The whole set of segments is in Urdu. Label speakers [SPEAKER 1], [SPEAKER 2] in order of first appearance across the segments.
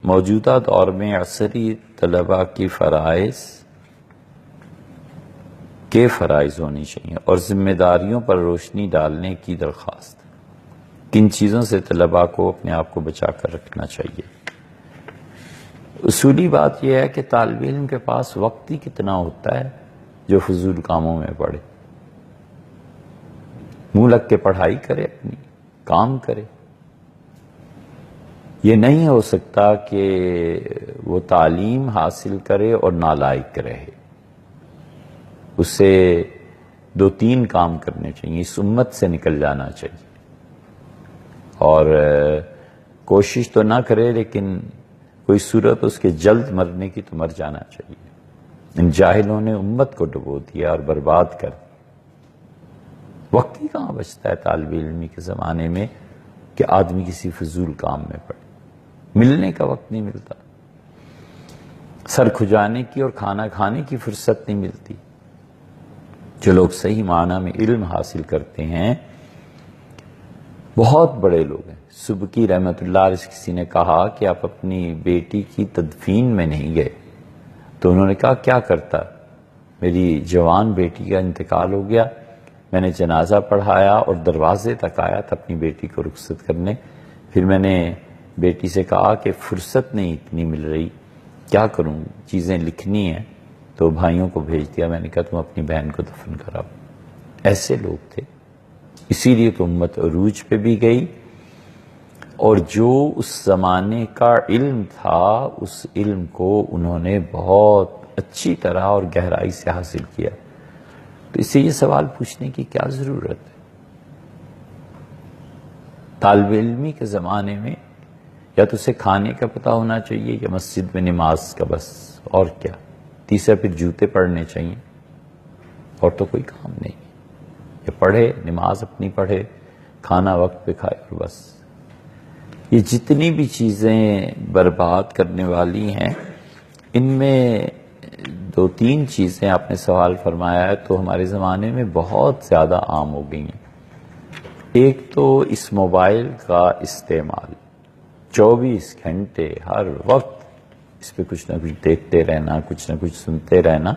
[SPEAKER 1] موجودہ دور میں عصری طلباء کی فرائض ہونی چاہیے اور ذمہ داریوں پر روشنی ڈالنے کی درخواست۔ کن چیزوں سے طلباء کو اپنے آپ کو بچا کر رکھنا چاہیے؟ اصولی بات یہ ہے کہ طالب علم کے پاس وقت ہی کتنا ہوتا ہے جو فضول کاموں میں پڑے۔ منہ لگ کے پڑھائی کرے، اپنی کام کرے۔ یہ نہیں ہو سکتا کہ وہ تعلیم حاصل کرے اور نالائق رہے۔ اسے 2-3 کام کرنے چاہیے، اس امت سے نکل جانا چاہیے، اور کوشش تو نہ کرے لیکن کوئی صورت اس کے جلد مرنے کی تو مر جانا چاہیے۔ ان جاہلوں نے امت کو ڈبو دیا اور برباد کر دیا۔ وقت ہی کہاں بچتا ہے طالب علمی کے زمانے میں کہ آدمی کسی فضول کام میں پڑے۔ ملنے کا وقت نہیں ملتا، سر کھجانے کی اور کھانا کھانے کی فرصت نہیں ملتی۔ جو لوگ صحیح معنی میں علم حاصل کرتے ہیں بہت بڑے لوگ ہیں۔ سبکی رحمۃ اللہ علیہ سے کسی نے کہا کہ آپ اپنی بیٹی کی تدفین میں نہیں گئے، تو انہوں نے کہا کیا کرتا؟ میری جوان بیٹی کا انتقال ہو گیا، میں نے جنازہ پڑھایا اور دروازے تک آیا تھا اپنی بیٹی کو رخصت کرنے، پھر میں نے بیٹی سے کہا کہ فرصت نہیں اتنی مل رہی، کیا کروں، چیزیں لکھنی ہیں، تو بھائیوں کو بھیج دیا، میں نے کہا تم اپنی بہن کو دفن کراؤ۔ ایسے لوگ تھے، اسی لیے تو امت عروج پہ بھی گئی، اور جو اس زمانے کا علم تھا اس علم کو انہوں نے بہت اچھی طرح اور گہرائی سے حاصل کیا۔ تو اس سے یہ سوال پوچھنے کی کیا ضرورت ہے؟ طالب علمی کے زمانے میں یا تو اسے کھانے کا پتہ ہونا چاہیے یا مسجد میں نماز کا، بس، اور کیا۔ تیسرا پھر جوتے پڑھنے چاہیے، اور تو کوئی کام نہیں۔ یہ پڑھے، نماز اپنی پڑھے، کھانا وقت پہ کھائے، اور بس۔ یہ جتنی بھی چیزیں برباد کرنے والی ہیں ان میں 2-3 چیزیں آپ نے سوال فرمایا ہے تو ہمارے زمانے میں بہت زیادہ عام ہو گئی ہیں۔ ایک تو اس موبائل کا استعمال، 24 گھنٹے ہر وقت اس پہ کچھ نہ کچھ دیکھتے رہنا، کچھ نہ کچھ سنتے رہنا،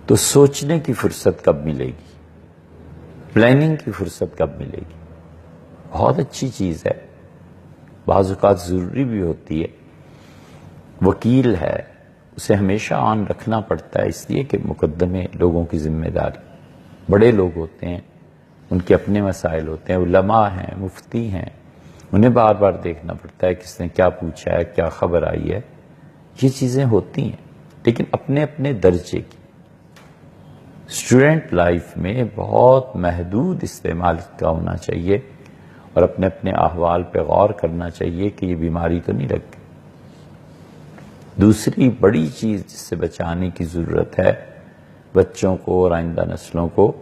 [SPEAKER 1] تو سوچنے کی فرصت کب ملے گی؟ پلاننگ کی فرصت کب ملے گی؟ بہت اچھی چیز ہے، بعض اوقات ضروری بھی ہوتی ہے۔ وکیل ہے، اسے ہمیشہ آن رکھنا پڑتا ہے، اس لیے کہ مقدمے لوگوں کی ذمہ داری، بڑے لوگ ہوتے ہیں، ان کے اپنے مسائل ہوتے ہیں، علماء ہیں، مفتی ہیں، انہیں بار بار دیکھنا پڑتا ہے کس نے کیا پوچھا ہے، کیا خبر آئی ہے۔ یہ چیزیں ہوتی ہیں، لیکن اپنے اپنے درجے کی۔ اسٹوڈنٹ لائف میں بہت محدود استعمال کا ہونا چاہیے، اور اپنے اپنے احوال پہ غور کرنا چاہیے کہ یہ بیماری تو نہیں لگ گئی۔ دوسری بڑی چیز جس سے بچانے کی ضرورت ہے بچوں کو اور آئندہ نسلوں کو،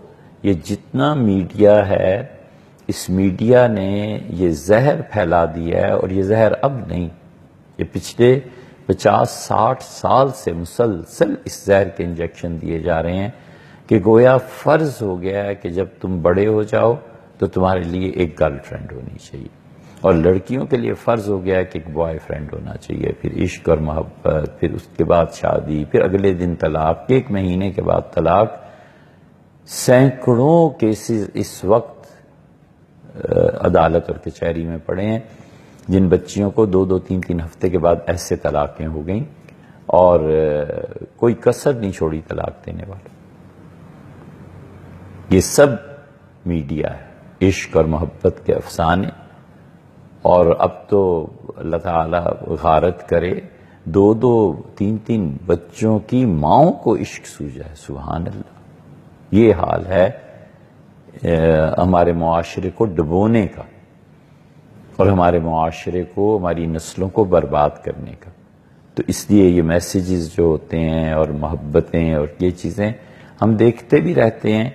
[SPEAKER 1] یہ جتنا میڈیا ہے، اس میڈیا نے یہ زہر پھیلا دیا ہے، اور یہ زہر اب نہیں، یہ پچھلے 50-60 سال سے مسلسل اس زہر کے انجیکشن دیے جا رہے ہیں کہ گویا فرض ہو گیا ہے کہ جب تم بڑے ہو جاؤ تو تمہارے لیے ایک گرل فرینڈ ہونی چاہیے، اور لڑکیوں کے لیے فرض ہو گیا ہے کہ ایک بوائے فرینڈ ہونا چاہیے، پھر عشق اور محبت، پھر اس کے بعد شادی، پھر اگلے دن طلاق، 1 مہینے کے بعد طلاق۔ سینکڑوں کیسز اس وقت عدالت اور کچہری میں پڑے ہیں جن بچیوں کو 2-2 3-3 ہفتے کے بعد ایسے طلاقیں ہو گئیں، اور کوئی کسر نہیں چھوڑی طلاق دینے والا۔ یہ سب میڈیا ہے، عشق اور محبت کے افسانے، اور اب تو اللہ تعالیٰ غارت کرے 2-2 3-3 بچوں کی ماؤں کو عشق سوجا ہے، سبحان اللہ۔ یہ حال ہے ہمارے معاشرے کو ڈبونے کا، اور ہمارے معاشرے کو، ہماری نسلوں کو برباد کرنے کا۔ تو اس لیے یہ میسیجز جو ہوتے ہیں اور محبتیں اور یہ چیزیں ہم دیکھتے بھی رہتے ہیں،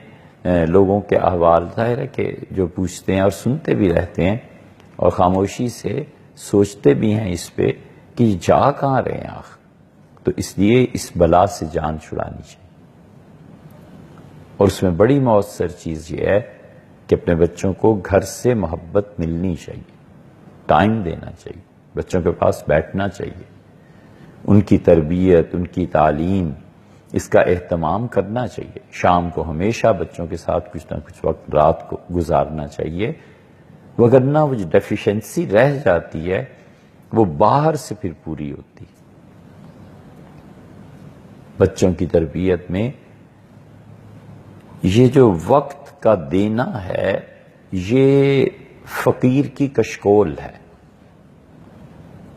[SPEAKER 1] لوگوں کے احوال ظاہر ہے کہ جو پوچھتے ہیں اور سنتے بھی رہتے ہیں، اور خاموشی سے سوچتے بھی ہیں اس پہ کہ جا کہاں رہے ہیں آخر۔ تو اس لیے اس بلا سے جان چھڑانی چاہیے، اور اس میں بڑی مؤثر چیز یہ ہے کہ اپنے بچوں کو گھر سے محبت ملنی چاہیے، ٹائم دینا چاہیے۔ بچوں کے پاس بیٹھنا چاہیے، ان کی تربیت، ان کی تعلیم، اس کا اہتمام کرنا چاہیے۔ شام کو ہمیشہ بچوں کے ساتھ کچھ نہ کچھ وقت رات کو گزارنا چاہیے، وگرنہ وہ جو ڈیفیشنسی رہ جاتی ہے وہ باہر سے پھر پوری ہوتی ہے۔ بچوں کی تربیت میں یہ جو وقت کا دینا ہے یہ فقیر کی کشکول ہے۔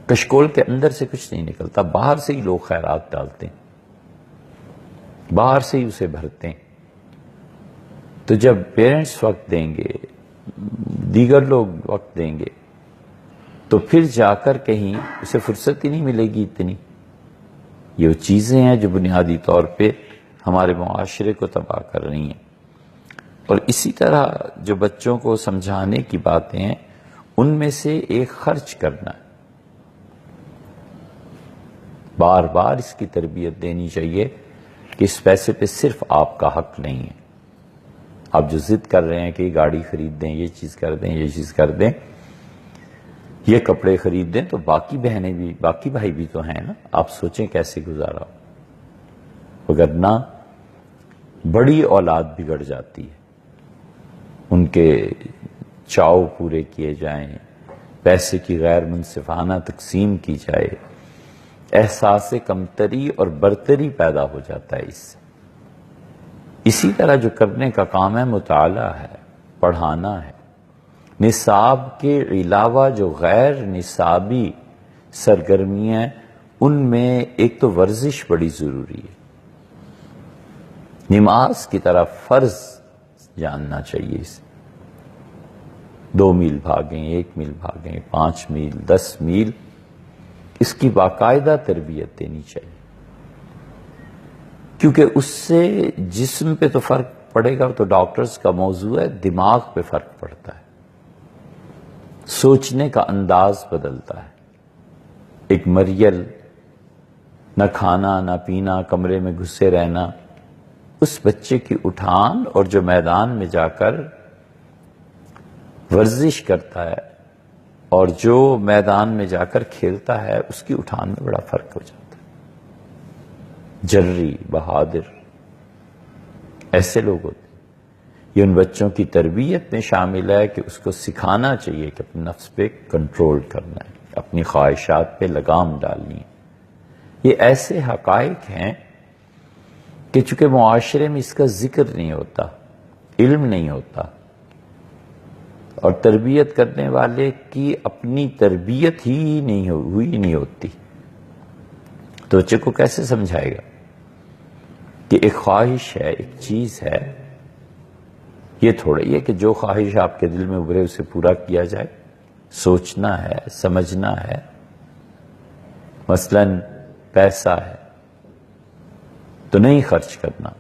[SPEAKER 1] کشکول کے اندر سے کچھ نہیں نکلتا، باہر سے ہی لوگ خیرات ڈالتے ہیں، باہر سے ہی اسے بھرتے ہیں۔ تو جب پیرنٹس وقت دیں گے، دیگر لوگ وقت دیں گے، تو پھر جا کر کہیں اسے فرصت ہی نہیں ملے گی اتنی۔ یہ وہ چیزیں ہیں جو بنیادی طور پہ ہمارے معاشرے کو تباہ کر رہی ہیں۔ اور اسی طرح جو بچوں کو سمجھانے کی باتیں ہیں ان میں سے ایک خرچ کرنا ہے۔ بار بار اس کی تربیت دینی چاہیے کہ اس پیسے پہ صرف آپ کا حق نہیں ہے۔ آپ جو ضد کر رہے ہیں کہ یہ گاڑی خرید دیں، یہ چیز کر دیں، یہ چیز کر دیں، یہ کپڑے خرید دیں، تو باقی بہنیں بھی، باقی بھائی بھی تو ہیں نا، آپ سوچیں کیسے گزارا ہو۔ وگرنہ بڑی اولاد بگڑ جاتی ہے، ان کے چاؤ پورے کیے جائیں، پیسے کی غیر منصفانہ تقسیم کی جائے، احساس کمتری اور برتری پیدا ہو جاتا ہے اس سے۔ اسی طرح جو کرنے کا کام ہے مطالعہ ہے، پڑھانا ہے۔ نصاب کے علاوہ جو غیر نصابی سرگرمیاں ہیں ان میں ایک تو ورزش بڑی ضروری ہے۔ نماز کی طرح فرض جاننا چاہیے اسے۔ 2 میل بھاگیں، 1 میل بھاگیں، 5 میل، 10 میل، اس کی باقاعدہ تربیت دینی چاہیے، کیونکہ اس سے جسم پہ تو فرق پڑے گا، تو ڈاکٹرز کا موضوع ہے، دماغ پہ فرق پڑتا ہے، سوچنے کا انداز بدلتا ہے۔ ایک مریل، نہ کھانا نہ پینا، کمرے میں گھسے رہنا، اس بچے کی اٹھان اور جو میدان میں جا کر ورزش کرتا ہے اور جو میدان میں جا کر کھیلتا ہے، اس کی اٹھان میں بڑا فرق ہو جاتا ہے۔ جری، بہادر، ایسے لوگ ہوتے ہیں۔ یہ ان بچوں کی تربیت میں شامل ہے کہ اس کو سکھانا چاہیے کہ اپنے نفس پہ کنٹرول کرنا ہے، اپنی خواہشات پہ لگام ڈالنی ہے۔ یہ ایسے حقائق ہیں کہ چونکہ معاشرے میں اس کا ذکر نہیں ہوتا، علم نہیں ہوتا، اور تربیت کرنے والے کی اپنی تربیت ہی نہیں ہوتی، تو بچے کو کیسے سمجھائے گا کہ ایک خواہش ہے، ایک چیز ہے؟ یہ تھوڑا ہی ہے کہ جو خواہش آپ کے دل میں ابھرے اسے پورا کیا جائے۔ سوچنا ہے، سمجھنا ہے۔ مثلاً پیسہ ہے تو نہیں خرچ کرنا،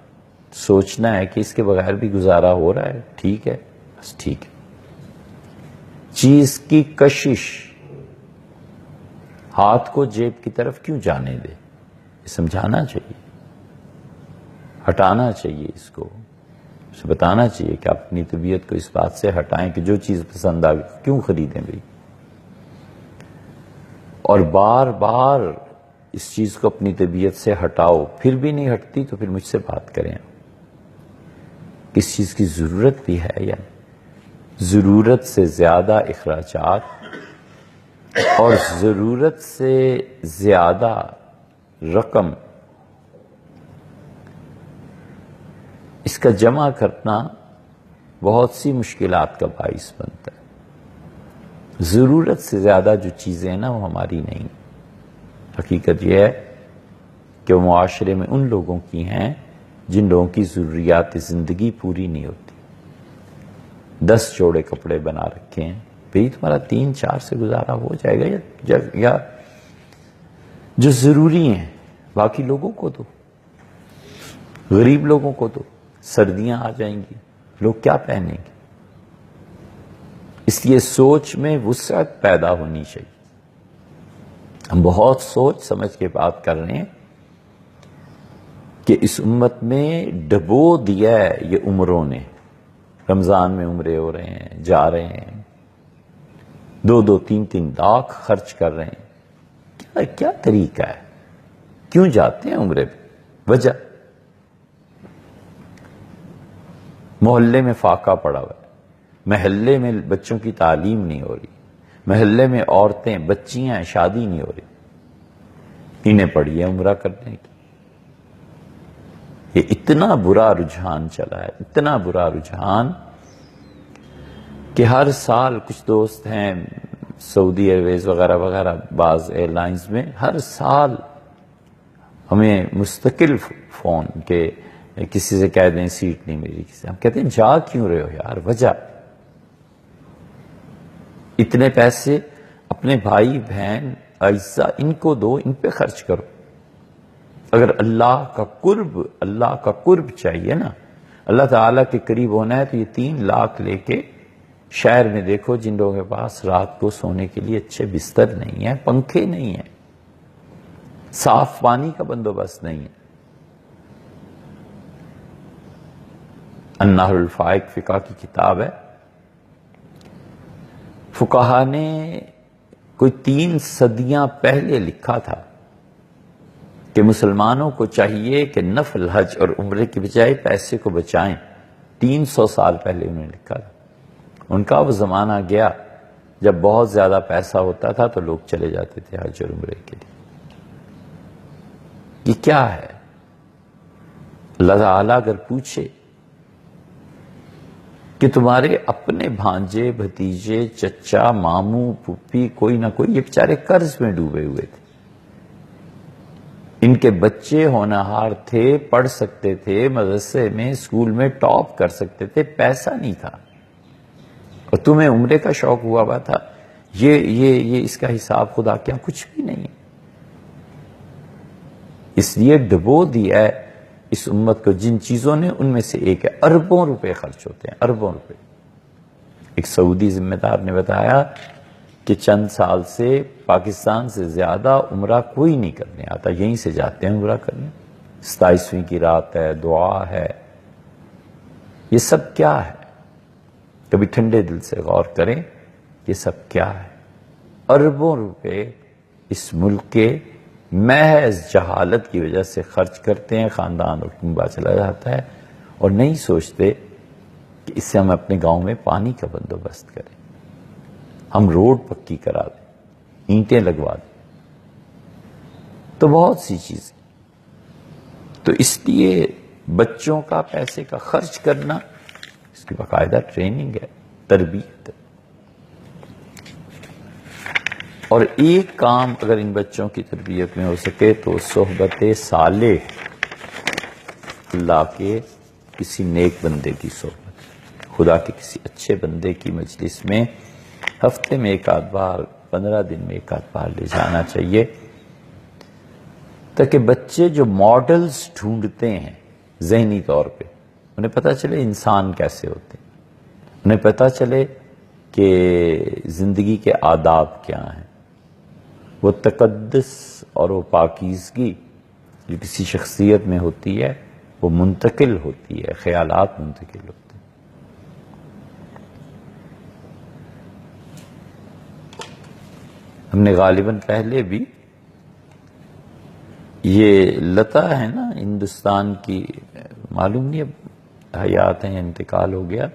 [SPEAKER 1] سوچنا ہے کہ اس کے بغیر بھی گزارا ہو رہا ہے، ٹھیک ہے، بس ٹھیک ہے۔ چیز کی کشش ہاتھ کو جیب کی طرف کیوں جانے دے؟ سمجھانا چاہیے، ہٹانا چاہیے اس کو، اسے بتانا چاہیے کہ آپ اپنی طبیعت کو اس بات سے ہٹائیں کہ جو چیز پسند آ گئی کیوں خریدیں بھائی، اور بار بار اس چیز کو اپنی طبیعت سے ہٹاؤ، پھر بھی نہیں ہٹتی تو پھر مجھ سے بات کریں، کس چیز کی ضرورت بھی ہے یا نہیں۔ ضرورت سے زیادہ اخراجات اور ضرورت سے زیادہ رقم، اس کا جمع کرنا بہت سی مشکلات کا باعث بنتا ہے۔ ضرورت سے زیادہ جو چیزیں ہیں نا وہ ہماری نہیں۔ حقیقت یہ ہے کہ وہ معاشرے میں ان لوگوں کی ہیں جن لوگوں کی ضروریات زندگی پوری نہیں ہوتی۔ 10 جوڑے کپڑے بنا رکھے ہیں، بھئی تمہارا 3-4 سے گزارا ہو جائے گا، یا جو ضروری ہیں باقی لوگوں کو دو، غریب لوگوں کو دو، سردیاں آ جائیں گی، لوگ کیا پہنیں گے؟ اس لیے سوچ میں وسعت پیدا ہونی چاہیے۔ ہم بہت سوچ سمجھ کے بات کر رہے ہیں کہ اس امت میں ڈبو دیا ہے یہ عمروں نے، رمضان میں عمرے ہو رہے ہیں، جا رہے ہیں، 2-2 3-3 لاکھ خرچ کر رہے ہیں. کیا طریقہ ہے؟ کیوں جاتے ہیں عمرے پہ؟ وجہ محلے میں فاقہ پڑا ہوا ہے، محلے میں بچوں کی تعلیم نہیں ہو رہی، محلے میں عورتیں بچیاں ہیں، شادی نہیں ہو رہی، انہیں پڑی ہے عمرہ کرنے کی. یہ اتنا برا رجحان چلا ہے، اتنا برا رجحان کہ ہر سال کچھ دوست ہیں سعودی ایئرویز وغیرہ وغیرہ بعض ایئر لائنز میں، ہر سال ہمیں مستقل فون کہ کسی سے کہہ دیں سیٹ نہیں ملی، کسی ہم کہتے ہیں جا کیوں رہے ہو یار؟ وجہ اتنے پیسے اپنے بھائی بہن اعزاء ان کو دو، ان پہ خرچ کرو. اگر اللہ کا قرب چاہیے نا، اللہ تعالیٰ کے قریب ہونا ہے، تو یہ 3 لاکھ لے کے شہر میں دیکھو جن لوگوں کے پاس رات کو سونے کے لیے اچھے بستر نہیں ہیں، پنکھے نہیں ہیں، صاف پانی کا بندوبست نہیں ہے. النہر الفائق فقہ کی کتاب ہے. فقہا نے کوئی 3 صدیاں پہلے لکھا تھا کہ مسلمانوں کو چاہیے کہ نفل حج اور عمرے کے بجائے پیسے کو بچائیں. 300 سال پہلے انہوں نے لکھا تھا. ان کا وہ زمانہ گیا جب بہت زیادہ پیسہ ہوتا تھا تو لوگ چلے جاتے تھے حج اور عمرے کے لیے. یہ کیا ہے؟ اللہ تعالیٰ اگر پوچھے کہ تمہارے اپنے بھانجے بھتیجے چچا ماموں پھوپھی کوئی نہ کوئی یہ بیچارے قرض میں ڈوبے ہوئے تھے، ان کے بچے ہونہار تھے، پڑھ سکتے تھے، مدرسے میں اسکول میں ٹاپ کر سکتے تھے، پیسہ نہیں تھا، اور تمہیں عمرے کا شوق ہوا تھا. یہ اس کا حساب خدا کیا کچھ بھی نہیں ہے. اس لیے ڈبو دیا ہے اس امت کو جن چیزوں نے، ان میں سے ایک ہے اربوں روپے خرچ ہوتے ہیں، اربوں روپے. ایک سعودی ذمہ دار نے بتایا کہ چند سال سے پاکستان سے زیادہ عمرہ کوئی نہیں کرنے آتا، یہیں سے جاتے ہیں عمرہ کرنے. 27ویں کی رات ہے، دعا ہے، یہ سب کیا ہے؟ کبھی ٹھنڈے دل سے غور کریں یہ سب کیا ہے؟ اربوں روپے اس ملک کے محض جہالت کی وجہ سے خرچ کرتے ہیں، خاندان اور کنبہ چلا جاتا ہے، اور نہیں سوچتے کہ اس سے ہم اپنے گاؤں میں پانی کا بندوبست کریں، ہم روڈ پکی کرا دیں، اینٹیں لگوا دیں. تو بہت سی چیزیں. تو اس لیے بچوں کا پیسے کا خرچ کرنا، اس کی باقاعدہ ٹریننگ ہے، تربیت ہے. اور ایک کام اگر ان بچوں کی تربیت میں ہو سکے تو صحبت صالح، اللہ کے کسی نیک بندے کی صحبت، خدا کے کسی اچھے بندے کی مجلس میں ہفتے میں 1 آدھ بار، 15 دن میں 1 آدھ بار لے جانا چاہیے، تاکہ بچے جو ماڈلز ڈھونڈتے ہیں ذہنی طور پہ، انہیں پتہ چلے انسان کیسے ہوتے ہیں، انہیں پتہ چلے کہ زندگی کے آداب کیا ہیں. وہ تقدس اور وہ پاکیزگی جو کسی شخصیت میں ہوتی ہے وہ منتقل ہوتی ہے، خیالات منتقل ہوتے ہیں. ہم نے غالباً پہلے بھی یہ لتا ہے نا ہندوستان کی، معلوم نہیں اب حیات ہیں، انتقال ہو گیا،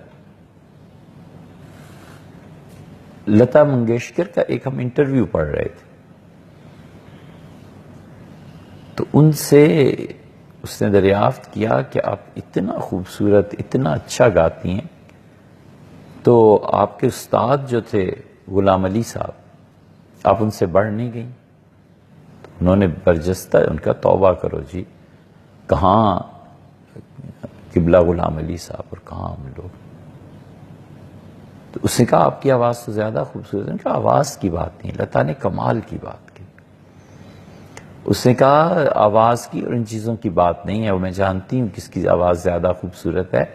[SPEAKER 1] لتا منگیشکر کا ایک ہم انٹرویو پڑھ رہے تھے، تو ان سے اس نے دریافت کیا کہ آپ اتنا خوبصورت، اتنا اچھا گاتی ہیں، تو آپ کے استاد جو تھے غلام علی صاحب، آپ ان سے بڑھ نہیں گئیں؟ تو انہوں نے برجستہ ان کا توبہ کرو جی، کہاں قبلہ غلام علی صاحب اور کہاں ہم لوگ. تو اس نے کہا آپ کی آواز تو زیادہ خوبصورت ہے. ان کا آواز کی بات نہیں، لتا نے کمال کی بات کی. اس نے کہا آواز کی اور ان چیزوں کی بات نہیں ہے، وہ میں جانتی ہوں کس کی آواز زیادہ خوبصورت ہے.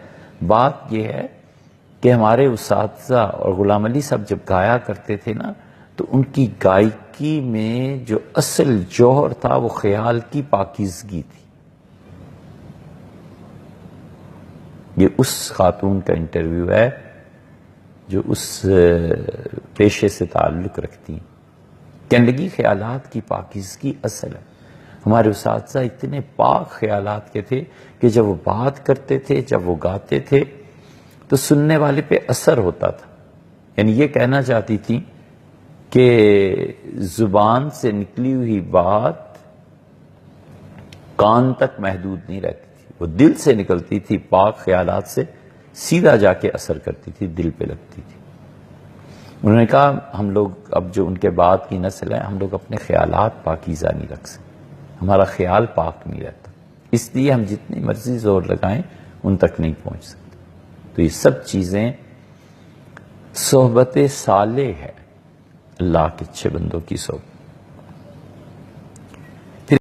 [SPEAKER 1] بات یہ ہے کہ ہمارے اساتذہ اور غلام علی صاحب جب گایا کرتے تھے نا، تو ان کی گائیکی میں جو اصل جوہر تھا وہ خیال کی پاکیزگی تھی. یہ اس خاتون کا انٹرویو ہے جو اس پیشے سے تعلق رکھتی ہیں. گندگی خیالات کی پاکیزگی اصل ہے. ہمارے اساتذہ اتنے پاک خیالات کے تھے کہ جب وہ بات کرتے تھے، جب وہ گاتے تھے تو سننے والے پہ اثر ہوتا تھا. یعنی یہ کہنا چاہتی تھی کہ زبان سے نکلی ہوئی بات کان تک محدود نہیں رہتی تھی، وہ دل سے نکلتی تھی، پاک خیالات سے سیدھا جا کے اثر کرتی تھی، دل پہ لگتی تھی. انہوں نے کہا ہم لوگ اب جو ان کے بعد کی نسل ہے، ہم لوگ اپنے خیالات پاکیزہ نہیں رکھ سکتے، ہمارا خیال پاک نہیں رہتا، اس لیے ہم جتنی مرضی زور لگائیں ان تک نہیں پہنچ سکتے. تو یہ سب چیزیں صحبت صالح ہے، اللہ کے اچھے بندوں کی صحبت.